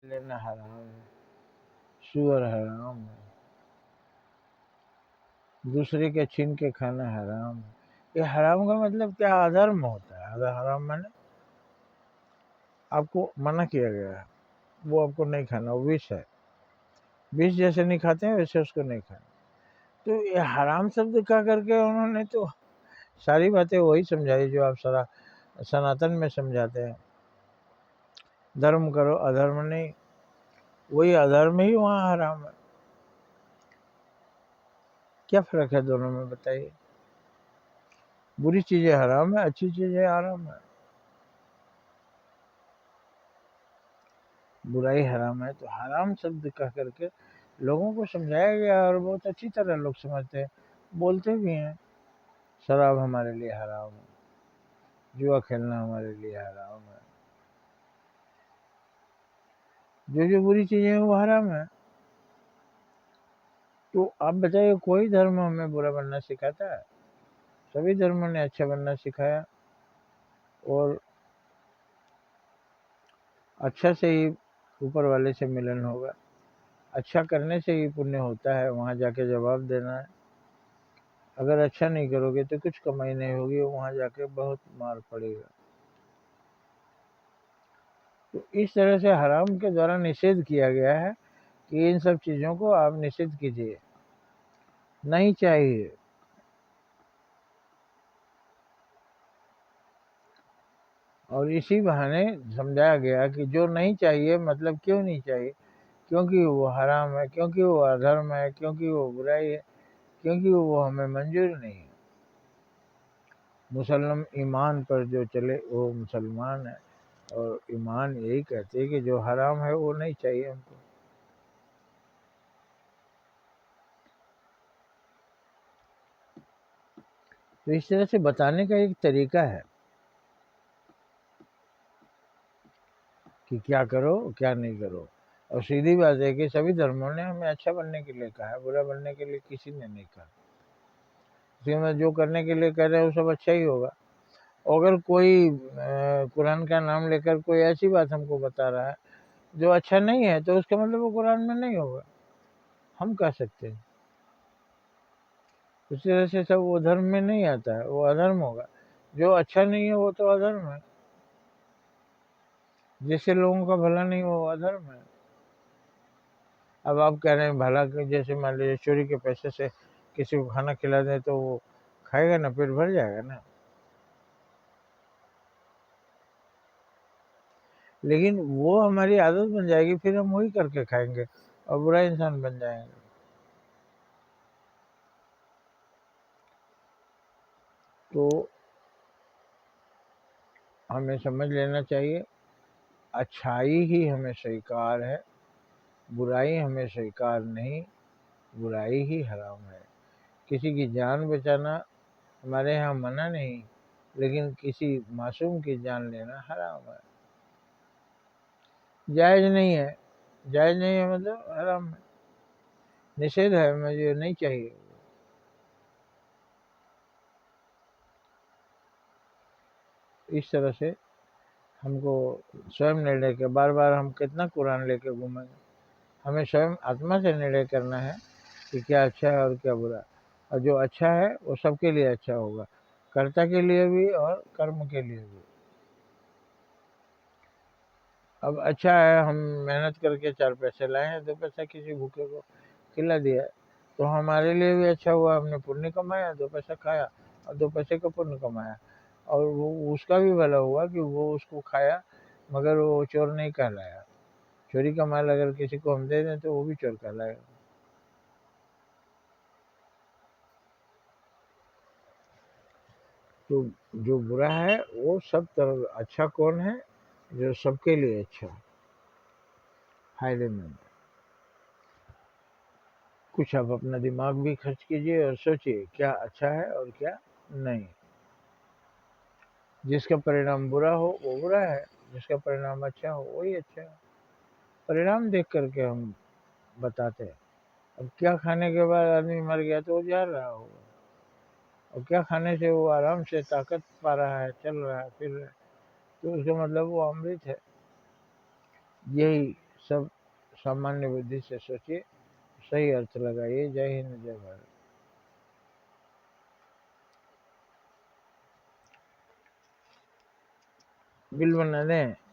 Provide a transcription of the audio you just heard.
लेना हराम है, सुअर हराम है, दूसरे के छीन के खाना हराम है। ये हराम का मतलब क्या? अधर्म होता है। अगर हराम माने आपको मना किया गया है, वो आपको नहीं खाना, वो विष है। विष जैसे नहीं खाते हैं वैसे उसको नहीं खाना। तो ये हराम शब्द का करके उन्होंने तो सारी बातें वही समझाई जो आप सारा सनातन में समझाते हैं। धर्म करो, अधर्म नहीं। वही अधर्म ही वहाँ हराम है। क्या फर्क है दोनों में बताइए? बुरी चीजें हराम है, अच्छी चीजें हराम है। बुराई हराम है, तो हराम शब्द कह करके लोगों को समझाया गया और बहुत अच्छी तरह लोग समझते हैं, बोलते भी हैं। शराब हमारे लिए हराम है, जुआ खेलना हमारे लिए हराम है, जो जो बुरी चीजें हैं वो हराम है। तो आप बताइए, कोई धर्म हमें बुरा बनना सिखाता है? सभी धर्मों ने अच्छा बनना सिखाया। और अच्छा से ही ऊपर वाले से मिलन होगा। अच्छा करने से ही पुण्य होता है, वहाँ जाके जवाब देना है। अगर अच्छा नहीं करोगे तो कुछ कमाई नहीं होगी, वहाँ जाके बहुत मार पड़ेगा। तो इस तरह से हराम के द्वारा निषेध किया गया है कि इन सब चीज़ों को आप निषेध कीजिए, नहीं चाहिए। और इसी बहाने समझाया गया कि जो नहीं चाहिए, मतलब क्यों नहीं चाहिए? क्योंकि वो हराम है, क्योंकि वो अधर्म है, क्योंकि वो बुराई है, क्योंकि वो हमें मंजूर नहीं है। मुसलमान ईमान पर जो चले वो मुसलमान है, और ईमान यही कहते हैं कि जो हराम है वो नहीं चाहिए हमको। तो इस तरह से बताने का एक तरीका है कि क्या करो क्या नहीं करो। और सीधी बात है कि सभी धर्मों ने हमें अच्छा बनने के लिए कहा है, बुरा बनने के लिए किसी ने नहीं कहा। इसलिए मैं जो करने के लिए कह रहे हैं वो सब अच्छा ही होगा। अगर कोई कुरान का नाम लेकर कोई ऐसी बात हमको बता रहा है जो अच्छा नहीं है, तो उसका मतलब वो कुरान में नहीं होगा, हम कह सकते हैं। उस तरह से सब वो धर्म में नहीं आता है, वो अधर्म होगा। जो अच्छा नहीं है वो तो अधर्म है। जिससे लोगों का भला नहीं हो, वो अधर्म है। अब आप कह रहे हैं भला कि जैसे मान लीजिए चोरी के पैसे से किसी को खाना खिला दें तो वो खाएगा ना, पेट भर जाएगा ना। लेकिन वो हमारी आदत बन जाएगी, फिर हम वही करके खाएंगे और बुरा इंसान बन जाएंगे। तो हमें समझ लेना चाहिए, अच्छाई ही हमें स्वीकार है, बुराई हमें स्वीकार नहीं। बुराई ही हराम है। किसी की जान बचाना हमारे यहाँ मना नहीं, लेकिन किसी मासूम की जान लेना हराम है, जायज़ नहीं है। जायज़ नहीं है मतलब हराम है, निषेध है, मुझे नहीं चाहिए। इस तरह से हमको स्वयं निर्णय के बार बार हम कितना कुरान लेके घूमेंगे? हमें स्वयं आत्मा से निर्णय करना है कि क्या अच्छा है और क्या बुरा। और जो अच्छा है वो सबके लिए अच्छा होगा, कर्ता के लिए भी और कर्म के लिए भी। अब अच्छा है, हम मेहनत करके 4 पैसे लाए हैं, 2 पैसा किसी भूखे को खिला दिया, तो हमारे लिए भी अच्छा हुआ, हमने पुण्य कमाया, 2 पैसा खाया और 2 पैसे का पुण्य कमाया। और वो उसका भी भला हुआ कि वो उसको खाया, मगर वो चोर नहीं कहलाया। चोरी का माल अगर किसी को हम दे दें तो वो भी चोर कहलाएगा। तो जो बुरा है वो सब तरह अच्छा कौन है? जो सबके लिए अच्छा, फायदेमंद। कुछ आप अपना दिमाग भी खर्च कीजिए और सोचिए क्या अच्छा है और क्या नहीं। जिसका परिणाम बुरा हो वो बुरा है, जिसका परिणाम अच्छा हो वही अच्छा है। परिणाम देख करके हम बताते हैं। अब क्या खाने के बाद आदमी मर गया तो वो जा रहा होगा, और क्या खाने से वो आराम से ताकत पा रहा है, चल रहा है, फिर रहा है, तो उसका मतलब वो अमृत है। यही सब सामान्य बुद्धि से सोचिए, सही अर्थ लगाइए। जय हिंद, जय भारत। बिल बना दें।